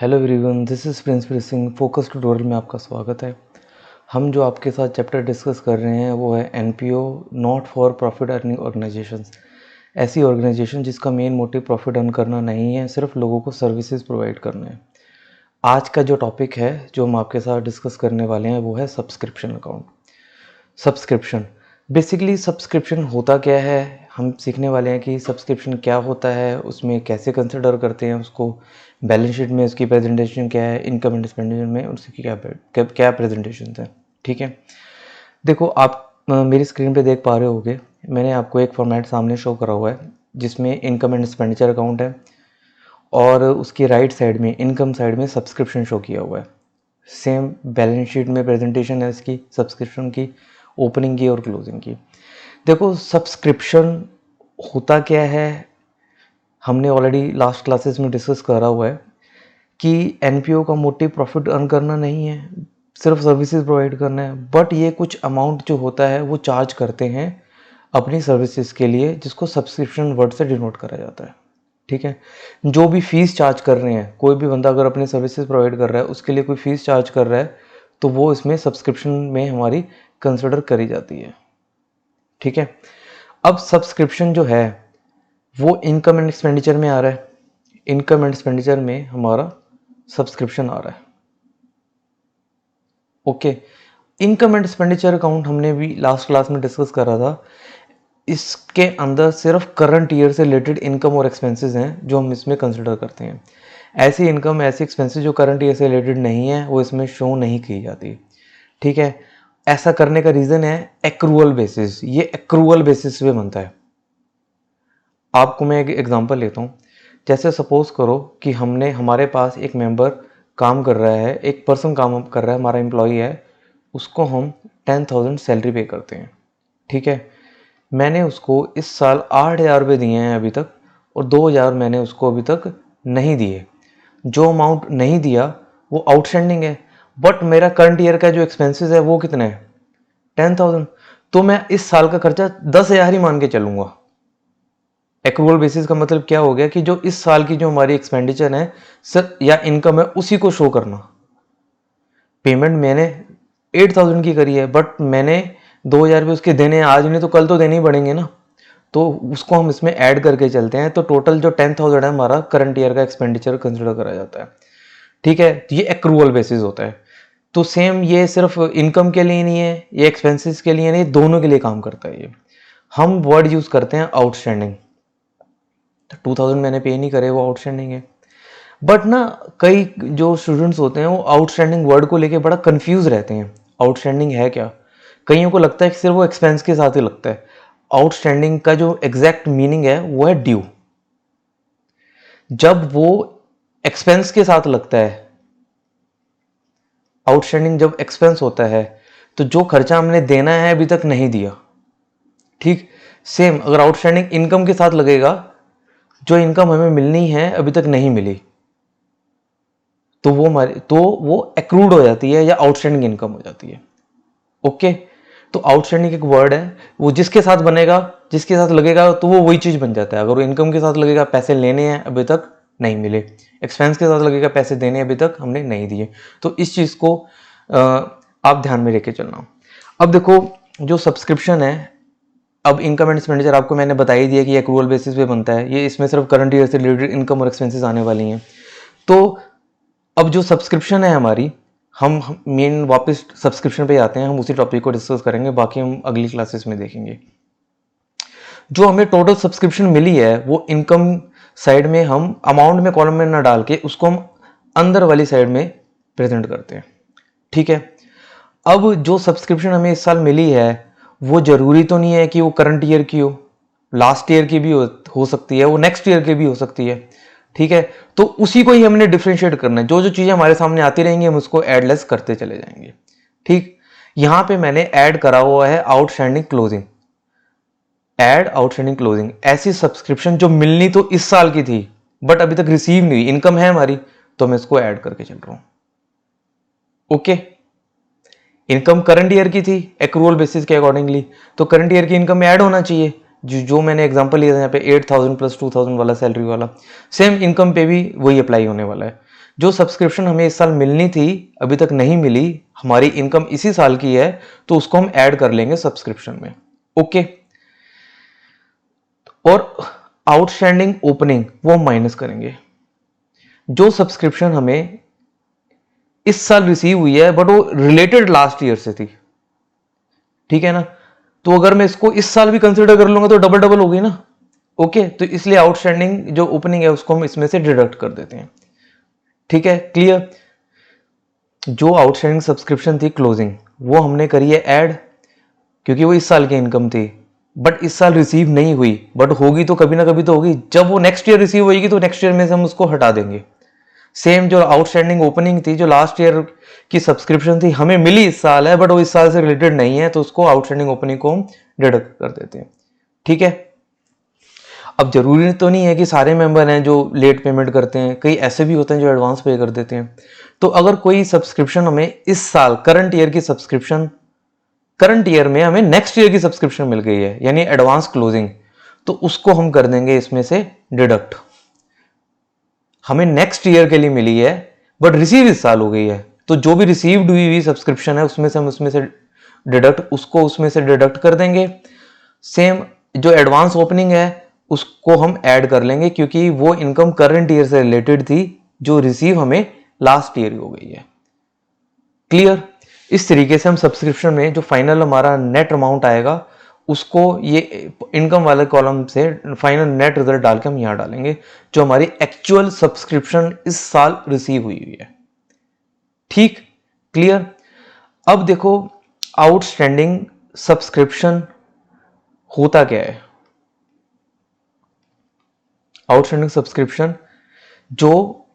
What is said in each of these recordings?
Hello everyone, this is Prince Singh. Focus tutorial में आपका स्वागत है। हम जो आपके साथ चैप्टर डिस्कस कर रहे हैं वो है NPO, not for profit earning organisations. ऐसी ऑर्गेनाइजेशन जिसका मेन मोटिव प्रॉफिट अर्न करना नहीं है, सिर्फ लोगों को सर्विसेज प्रोवाइड करना है। आज का जो टॉपिक है जो हम आपके साथ डिस्कस करने वाले हैं वो है subscription account. Subscription basically subscription होता क्या है, हम सीखने वाले हैं कि सब्सक्रिप्शन क्या होता है, उसमें कैसे कंसिडर करते हैं उसको, बैलेंस शीट में उसकी प्रेजेंटेशन क्या है, इनकम एंड एक्सपेंडिचर में उसकी क्या प्रेजेंटेशन है। ठीक है, देखो आप मेरी स्क्रीन पे देख पा रहे होगे, मैंने आपको एक फॉर्मेट सामने शो करा हुआ है जिसमें इनकम एंड एक्सपेंडिचर अकाउंट है और उसकी राइट साइड में इनकम साइड में सब्सक्रिप्शन शो किया हुआ है। सेम बैलेंस शीट में प्रेजेंटेशन है इसकी सब्सक्रिप्शन की, ओपनिंग की और क्लोजिंग की। देखो सब्सक्रिप्शन होता क्या है, हमने ऑलरेडी लास्ट क्लासेस में डिस्कस करा हुआ है कि एनपीओ का मोटिव प्रॉफिट अर्न करना नहीं है, सिर्फ सर्विसेज प्रोवाइड करना है। बट ये कुछ अमाउंट जो होता है वो चार्ज करते हैं अपनी सर्विसेज के लिए, जिसको सब्सक्रिप्शन वर्ड से डिनोट करा जाता है। ठीक है, जो भी फीस चार्ज कर रहे हैं, कोई भी बंदा अगर अपनी सर्विसेज प्रोवाइड कर रहा है उसके लिए कोई फीस चार्ज कर रहा है तो वो इसमें सब्सक्रिप्शन में हमारी कंसिडर करी जाती है। ठीक है, अब सब्सक्रिप्शन जो है वो इनकम एंड एक्सपेंडिचर में आ रहा है। इनकम एंड एक्सपेंडिचर में हमारा सब्सक्रिप्शन आ रहा है। Okay, income and expenditure account हमने भी लास्ट क्लास में डिस्कस करा था। इसके अंदर सिर्फ करंट ईयर से रिलेटेड इनकम और एक्सपेंसेस हैं जो हम इसमें कंसिडर करते हैं। ऐसी इनकम ऐसी एक्सपेंसेस जो करंट ईयर से रिलेटेड नहीं है वो इसमें शो नहीं की जाती। ठीक है, ऐसा करने का रीज़न है एक्रूअल बेसिस। ये एक्रूअल बेसिस पे बनता है। आपको मैं एक एग्जांपल लेता हूँ। जैसे सपोज करो कि हमारे पास एक मेंबर काम कर रहा है, एक पर्सन काम कर रहा है, हमारा एम्प्लॉई है, उसको हम 10,000 सैलरी पे करते हैं। ठीक है, मैंने उसको इस साल 8,000 रुपये दिए हैं अभी तक और 2,000 मैंने उसको अभी तक नहीं दिए। जो अमाउंट नहीं दिया वो आउटस्टैंडिंग है, बट मेरा करंट ईयर का जो एक्सपेंसेस है वो कितना है 10,000। तो मैं इस साल का खर्चा 10,000 ही मान के चलूंगा। एक्रूअल बेसिस का मतलब क्या हो गया कि जो इस साल की जो हमारी एक्सपेंडिचर है सर या इनकम है उसी को शो करना। पेमेंट मैंने 8,000 की करी है बट मैंने 2,000 रुपये उसके देने हैं आज, नहीं तो कल तो देने ही पड़ेंगे ना, तो उसको हम इसमें ऐड करके चलते हैं। तो टोटल जो 10,000 है हमारा करंट ईयर का एक्सपेंडिचर कंसिडर करा जाता है। ठीक है, तो ये एक्रूअल बेसिस होता है। तो सेम ये सिर्फ इनकम के लिए नहीं है, ये एक्सपेंसेस के लिए नहीं, दोनों के लिए काम करता है ये। हम वर्ड यूज करते हैं आउटस्टैंडिंग। 2,000 मैंने पे नहीं करे वो आउटस्टैंडिंग है। बट ना कई जो स्टूडेंट्स होते हैं वो आउटस्टैंडिंग वर्ड को लेके बड़ा कंफ्यूज रहते हैं। आउटस्टैंडिंग है क्या, कईयों को लगता है कि सिर्फ वो एक्सपेंस के साथ ही लगता है। आउटस्टैंडिंग का जो एग्जैक्ट मीनिंग है वो है ड्यू। जब वो एक्सपेंस के साथ लगता है, आउटस्टैंडिंग जब एक्सपेंस होता है तो जो खर्चा हमने देना है अभी तक नहीं दिया। ठीक, सेम अगर आउटस्टैंडिंग इनकम के साथ लगेगा, जो इनकम हमें मिलनी है अभी तक नहीं मिली, तो वो एक्रूड हो जाती है या आउटस्टैंडिंग इनकम हो जाती है। ओके, तो आउटस्टैंडिंग एक वर्ड है, वो जिसके साथ बनेगा, जिसके साथ लगेगा तो वो वही चीज बन जाता है। अगर वो इनकम के साथ लगेगा पैसे लेने हैं अभी तक नहीं मिले, एक्सपेंस के साथ लगेगा पैसे देने अभी तक हमने नहीं दिए, तो इस चीज को आप ध्यान में लेके चलना। अब देखो जो सब्सक्रिप्शन है, अब इनकम एंड एक्सपेंडिचर आपको मैंने बता ही दिया कि एक्रूअल बेसिस पे बनता है ये, इसमें सिर्फ करंट ईयर से रिलेटेड इनकम और एक्सपेंसेस आने वाली हैं। तो अब जो सब्सक्रिप्शन है हमारी, हम मेन वापस सब्सक्रिप्शन पे आते हैं, हम उसी टॉपिक को डिस्कस करेंगे, बाकी हम अगली क्लासेस में देखेंगे। जो हमें टोटल सब्सक्रिप्शन मिली है वो इनकम साइड में हम अमाउंट में कॉलम में ना डाल के उसको हम अंदर वाली साइड में प्रेजेंट करते हैं। ठीक है, अब जो सब्सक्रिप्शन हमें इस साल मिली है वो जरूरी तो नहीं है कि वो करंट ईयर की हो, लास्ट ईयर की भी हो सकती है, वो नेक्स्ट ईयर की भी हो सकती है। ठीक है, तो उसी को ही हमने डिफरेंशिएट करना है। जो जो चीजें हमारे सामने आती रहेंगी हम उसको ऐड लेस करते चले जाएंगे। ठीक, यहां पे मैंने ऐड करा हुआ है outstanding closing. Add outstanding closing, ऐसी सब्सक्रिप्शन जो मिलनी तो इस साल की थी बट अभी तक रिसीव नहीं हुई, इनकम है हमारी तो मैं इसको ऐड करके चल रहा हूं। ओके, इनकम करंट ईयर की थी एक्रूअल बेसिस के अकॉर्डिंगली, तो करंट ईयर की इनकम में ऐड होना चाहिए। जो मैंने एग्जांपल लिया था यहाँ पे 8,000 प्लस 2,000 वाला सैलरी वाला, सेम इनकम पे भी वही अप्लाई होने वाला है। जो सब्सक्रिप्शन हमें इस साल मिलनी थी अभी तक नहीं मिली, हमारी इनकम इसी साल की है, तो उसको हम ऐड कर लेंगे सब्सक्रिप्शन में। ओके, और आउटस्टैंडिंग ओपनिंग वो हम माइनस करेंगे। जो सब्सक्रिप्शन हमें इस साल रिसीव हुई है बट वो रिलेटेड लास्ट ईयर से थी, ठीक है ना, तो अगर मैं इसको इस साल भी कंसिडर कर लूंगा तो डबल डबल होगी ना। ओके, तो इसलिए आउटस्टैंडिंग जो ओपनिंग है उसको हम इसमें से डिडक्ट कर देते हैं। ठीक है, क्लियर। जो आउटस्टैंडिंग सब्सक्रिप्शन थी क्लोजिंग, वो हमने करी है ऐड, क्योंकि वो इस साल की इनकम थी, बट इस साल रिसीव नहीं हुई, बट होगी तो कभी ना कभी तो होगी। जब वो नेक्स्ट ईयर रिसीव होगी तो नेक्स्ट ईयर में से हम उसको हटा देंगे। सेम जो आउटस्टैंडिंग ओपनिंग थी, जो लास्ट ईयर की सब्सक्रिप्शन थी, हमें मिली इस साल है बट वो इस साल से रिलेटेड नहीं है, तो उसको आउटस्टैंडिंग ओपनिंग को हम डिडक्ट कर देते हैं। ठीक है, अब जरूरी तो नहीं है कि सारे मेंबर हैं जो लेट पेमेंट करते हैं, कई ऐसे भी होते हैं जो एडवांस पे कर देते हैं। तो अगर कोई सब्सक्रिप्शन हमें इस साल करंट ईयर की सब्सक्रिप्शन, करंट ईयर में हमें नेक्स्ट ईयर की सब्सक्रिप्शन मिल गई है, यानी एडवांस क्लोजिंग, तो उसको हम कर देंगे इसमें से डिडक्ट। हमें नेक्स्ट ईयर के लिए मिली है बट रिसीव इस साल हो गई है, तो जो भी रिसीव्ड हुई सब्सक्रिप्शन है उसमें से हम उसमें से डिडक्ट, उसको उसमें से डिडक्ट कर देंगे। सेम जो एडवांस ओपनिंग है उसको हम ऐड कर लेंगे, क्योंकि वो इनकम करंट ईयर से रिलेटेड थी जो रिसीव हमें लास्ट ईयर हो गई है। क्लियर। इस तरीके से हम सब्सक्रिप्शन में जो फाइनल हमारा नेट अमाउंट आएगा उसको ये इनकम वाले कॉलम से फाइनल नेट रिजल्ट डाल के हम यहां डालेंगे, जो हमारी एक्चुअल सब्सक्रिप्शन इस साल रिसीव हुई है। ठीक, क्लियर। अब देखो आउटस्टैंडिंग सब्सक्रिप्शन होता क्या है। आउटस्टैंडिंग सब्सक्रिप्शन जो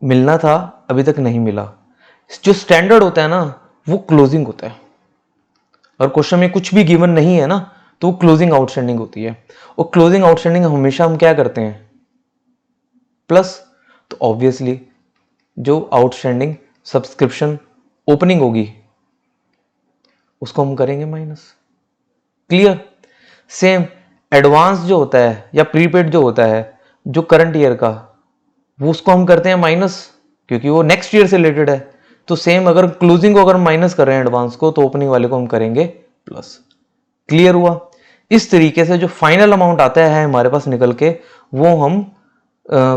मिलना था अभी तक नहीं मिला, जो स्टैंडर्ड होता है ना वो क्लोजिंग होता है। और क्वेश्चन में कुछ भी गिवन नहीं है ना तो वो क्लोजिंग आउटस्टैंडिंग होती है। और क्लोजिंग आउटस्टैंडिंग हमेशा हम क्या करते हैं, प्लस। तो ऑब्वियसली जो आउटस्टैंडिंग सब्सक्रिप्शन ओपनिंग होगी उसको हम करेंगे माइनस। क्लियर। सेम एडवांस जो होता है या प्रीपेड जो होता है जो करंट ईयर का, वो उसको हम करते हैं माइनस, क्योंकि वो नेक्स्ट ईयर से रिलेटेड है। तो सेम अगर क्लोजिंग को अगर माइनस कर रहे हैं एडवांस को, तो ओपनिंग वाले को हम करेंगे प्लस। क्लियर हुआ। इस तरीके से जो फाइनल अमाउंट आता है हमारे पास निकल के, वो हम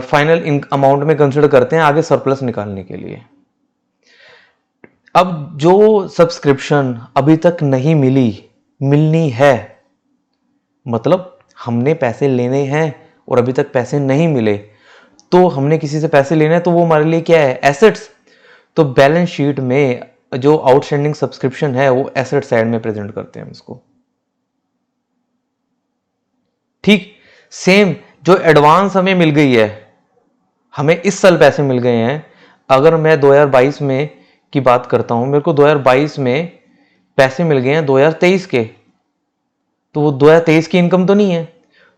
फाइनल अमाउंट में कंसिडर करते हैं आगे सरप्लस निकालने के लिए। अब जो सब्सक्रिप्शन अभी तक नहीं मिली, मिलनी है, मतलब हमने पैसे लेने हैं और अभी तक पैसे नहीं मिले, तो हमने किसी से पैसे लेने हैं, तो वो हमारे लिए क्या है, एसेट्स। तो बैलेंस शीट में जो आउटस्टैंडिंग सब्सक्रिप्शन है वो एसेट साइड में प्रेजेंट करते हैं हम इसको। ठीक। सेम जो एडवांस हमें मिल गई है, हमें इस साल पैसे मिल गए हैं। अगर मैं 2022 में की बात करता हूं, मेरे को 2022 में पैसे मिल गए हैं 2023 के, तो वो 2023 की इनकम तो नहीं है।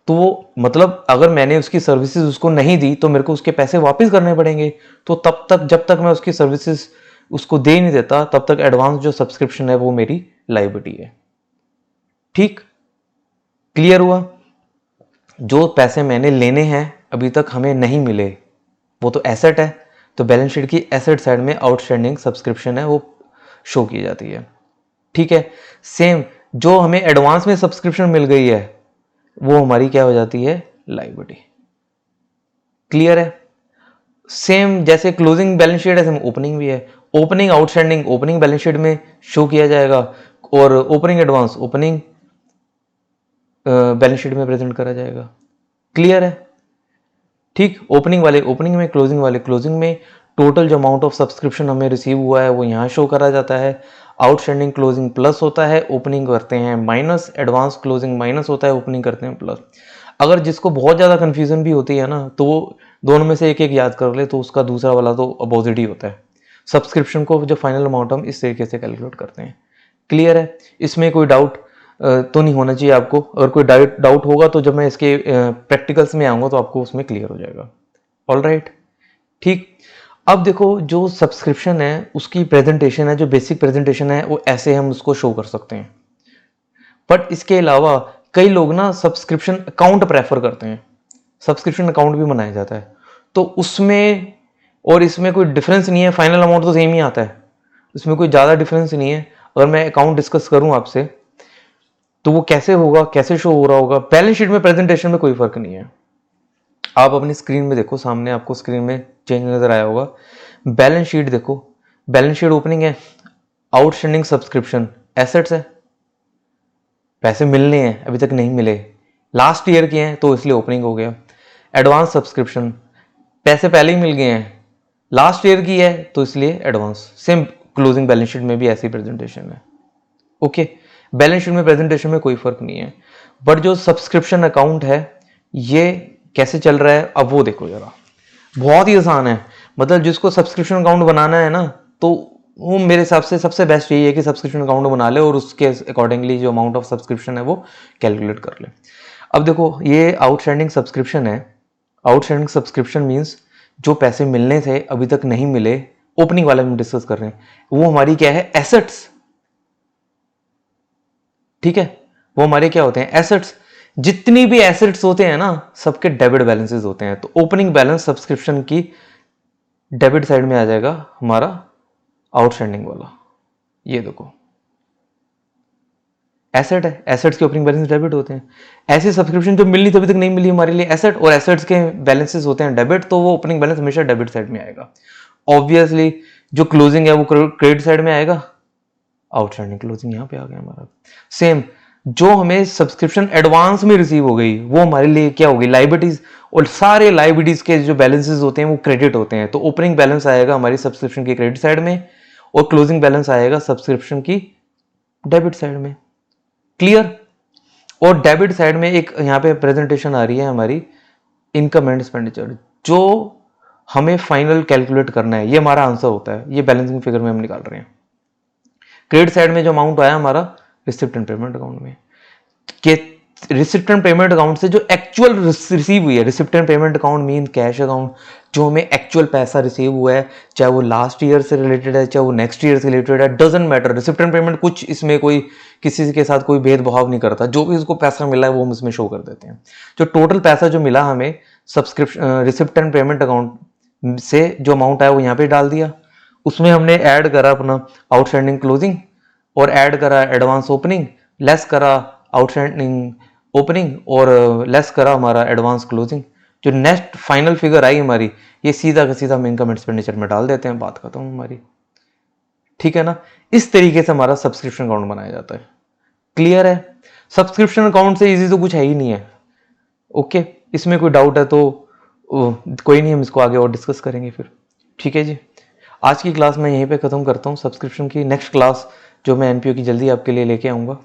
तो वो मतलब अगर मैंने उसकी सर्विसेज उसको नहीं दी तो मेरे को उसके पैसे वापस करने पड़ेंगे। तो तब तक जब तक मैं उसकी सर्विसेज उसको दे नहीं देता, तब तक एडवांस जो सब्सक्रिप्शन है वो मेरी लायबिलिटी है। ठीक, क्लियर हुआ। जो पैसे मैंने लेने हैं अभी तक हमें नहीं मिले, वो तो एसेट है, तो बैलेंस शीट की एसेट साइड में आउटस्टैंडिंग सब्सक्रिप्शन है वो शो की जाती है। ठीक है। सेम जो हमें एडवांस में सब्सक्रिप्शन मिल गई है वो हमारी क्या हो जाती है, लायबिलिटी। क्लियर है। सेम जैसे क्लोजिंग बैलेंस शीट है, सेम ओपनिंग भी है। Opening outstanding opening balance sheet में शो किया जाएगा, और opening advance opening balance sheet में प्रेजेंट करा जाएगा। क्लियर है। ठीक, ओपनिंग वाले ओपनिंग में, क्लोजिंग वाले क्लोजिंग में। टोटल जो अमाउंट ऑफ सब्सक्रिप्शन हमें रिसीव हुआ है वो यहाँ शो करा जाता है। आउटस्टैंडिंग क्लोजिंग प्लस होता है, ओपनिंग करते हैं माइनस, एडवांस क्लोजिंग माइनस होता है, ओपनिंग करते हैं प्लस। अगर जिसको बहुत ज़्यादा कन्फ्यूजन भी होती है ना, तो वो दोनों में से एक एक याद कर ले, तो उसका दूसरा वाला तो अपोजिट ही होता है। सब्सक्रिप्शन को जो फाइनल अमाउंट हम इस तरीके से कैलकुलेट करते हैं। क्लियर है। इसमें कोई डाउट तो नहीं होना चाहिए आपको। अगर कोई डाउट होगा तो जब मैं इसके प्रैक्टिकल्स में आऊँगा तो आपको उसमें क्लियर हो जाएगा। All right. ठीक। अब देखो जो सब्सक्रिप्शन है उसकी प्रेजेंटेशन है, जो बेसिक प्रेजेंटेशन है वो ऐसे हम उसको शो कर सकते हैं। बट इसके अलावा कई लोग ना सब्सक्रिप्शन अकाउंट प्रेफर करते हैं, सब्सक्रिप्शन अकाउंट भी बनाया जाता है। तो उसमें और इसमें कोई डिफरेंस नहीं है, फाइनल अमाउंट तो सेम ही आता है, इसमें कोई ज़्यादा डिफरेंस नहीं है। अगर मैं अकाउंट डिस्कस करूं आपसे तो वो कैसे होगा, कैसे शो हो रहा होगा, बैलेंस शीट में प्रेजेंटेशन में कोई फर्क नहीं है। आप अपनी स्क्रीन में देखो, सामने आपको स्क्रीन में चेंज नजर आया होगा। बैलेंस शीट देखो, बैलेंस शीट ओपनिंग है, आउटस्टैंडिंग सब्सक्रिप्शन एसेट्स है, पैसे मिलने हैं अभी तक नहीं मिले, लास्ट ईयर के हैं तो इसलिए ओपनिंग हो गया। एडवांस सब्सक्रिप्शन, पैसे पहले ही मिल गए हैं, लास्ट ईयर की है तो इसलिए advance. Same closing balance sheet में भी ऐसी प्रेजेंटेशन है। ओके, बैलेंस शीट में प्रेजेंटेशन में कोई फर्क नहीं है। बट जो सब्सक्रिप्शन अकाउंट है ये कैसे चल रहा है अब वो देखो जरा, बहुत ही आसान है। मतलब जिसको सब्सक्रिप्शन अकाउंट बनाना है ना, तो वो मेरे हिसाब से सबसे बेस्ट यही है कि सब्सक्रिप्शन अकाउंट बना ले और उसके अकॉर्डिंगली जो अमाउंट ऑफ सब्सक्रिप्शन है वो कैलकुलेट कर ले। अब देखो ये आउटस्टैंडिंग सब्सक्रिप्शन है, आउटस्टैंडिंग सब्सक्रिप्शन मीन्स जो पैसे मिलने थे अभी तक नहीं मिले, ओपनिंग वाले में डिस्कस कर रहे हैं, वो हमारी क्या है, एसेट्स। ठीक है, वो हमारे क्या होते हैं, एसेट्स। जितनी भी एसेट्स होते हैं ना सबके डेबिट बैलेंसेस होते हैं, तो ओपनिंग बैलेंस सब्सक्रिप्शन की डेबिट साइड में आ जाएगा हमारा आउटस्टैंडिंग वाला। ये देखो एसेट है, एसेट्स के ओपनिंग बैलेंस डेबिट होते हैं। ऐसी सब्सक्रिप्शन जो मिलनी तभी तक नहीं मिली हमारे लिए एसेट, और एसेट्स के बैलेंसेस होते हैं डेबिट, तो वो ओपनिंग बैलेंस हमेशा डेबिट साइड में आएगा। ऑब्वियसली जो क्लोजिंग है वो क्रेडिट साइड में आएगा, आउटस्टैंडिंग क्लोजिंग यहाँ पे आ गया हमारा। सेम जो हमें सब्सक्रिप्शन एडवांस में रिसीव हो गई वो हमारे लिए क्या होगी, लाइबिलिटीज, और सारे लाइबिलिटीज के जो बैलेंसेस होते हैं वो क्रेडिट होते हैं। तो ओपनिंग बैलेंस आएगा हमारी सब्सक्रिप्शन की क्रेडिट साइड में और क्लोजिंग बैलेंस आएगा सब्सक्रिप्शन की डेबिट साइड में। क्लियर। और डेबिट साइड में एक यहाँ पे प्रेजेंटेशन आ रही है हमारी इनकम एंड एक्सपेंडिचर, जो हमें फाइनल कैलकुलेट करना है, ये हमारा आंसर होता है, ये बैलेंसिंग फिगर में हम निकाल रहे हैं। क्रेडिट साइड में जो अमाउंट आया हमारा रिसिप्ट एंड पेमेंट अकाउंट में, के रिसिप्ट एंड पेमेंट अकाउंट से जो एक्चुअल रिसीव हुई है, receipt and payment account mean cash account, जो हमें एक्चुअल पैसा रिसीव हुआ है, चाहे वो लास्ट ईयर से रिलेटेड है चाहे वो नेक्स्ट ईयर से रिलेटेड है, doesn't matter. Receipt and payment कुछ इसमें कोई किसी के साथ कोई भेदभाव नहीं करता, जो भी उसको पैसा मिला है वो हम इसमें शो कर देते हैं। जो टोटल पैसा जो मिला हमें subscription receipt and payment account से जो अमाउंट आया वो यहाँ पे डाल दिया, उसमें हमने ऐड करा अपना आउटस्टैंडिंग क्लोजिंग और ऐड करा एडवांस ओपनिंग, लेस करा आउटस्टैंडिंग ओपनिंग और लेस करा हमारा एडवांस क्लोजिंग। जो नेक्स्ट फाइनल फिगर आई हमारी, ये सीधा का सीधा हम इनकम एक्सपेंडिचर में डाल देते हैं, बात खत्म हमारी। ठीक है ना, इस तरीके से हमारा सब्सक्रिप्शन अकाउंट बनाया जाता है। क्लियर है, सब्सक्रिप्शन अकाउंट से इजी तो कुछ है ही नहीं है। ओके, इसमें कोई डाउट है तो कोई नहीं, हम इसको आगे और डिस्कस करेंगे फिर। ठीक है जी, आज की क्लास मैं यहीं पे ख़त्म करता हूँ सब्सक्रिप्शन की। नेक्स्ट क्लास जो मैं एनपीओ की जल्दी आपके लिए लेके आऊँगा।